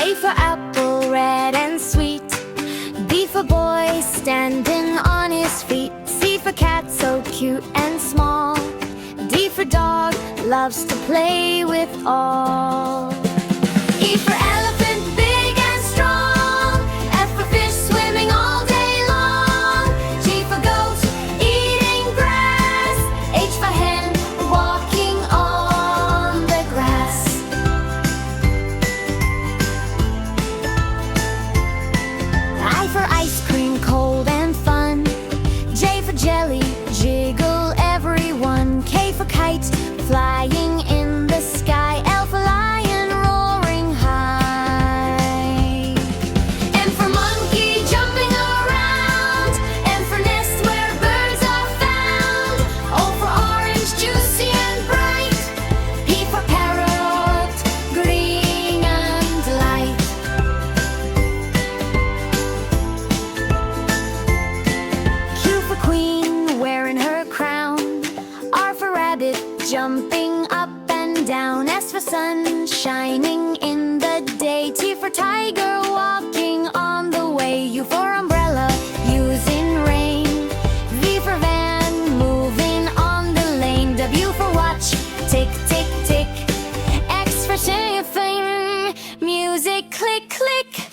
A for apple, red and sweet. B for boy, standing on his feet. C for cat, so cute and small. D for dog, loves to play with all. E for elephant, big and strong. F for fish, swimming all day long. G for goat, eating grass. H for hen, walking on the grass. I for ice cream, cold and fun. J for jelly, jiggle everyone. K for kite, flying in the sky. L for lion, roaring high. M for monkey, jumping around. N for nest, where birds are found. O for orange, juicy and bright. P for parrot, green and light. Q for queen, wearing her crown. R for rabbit, jumping up and down. S for sun, shining in the day. T for tiger, walking on the way. U for umbrella, using rain. V for van, moving on the lane. W for watch, tick, tick, tick. X for sniffing, music, click, click.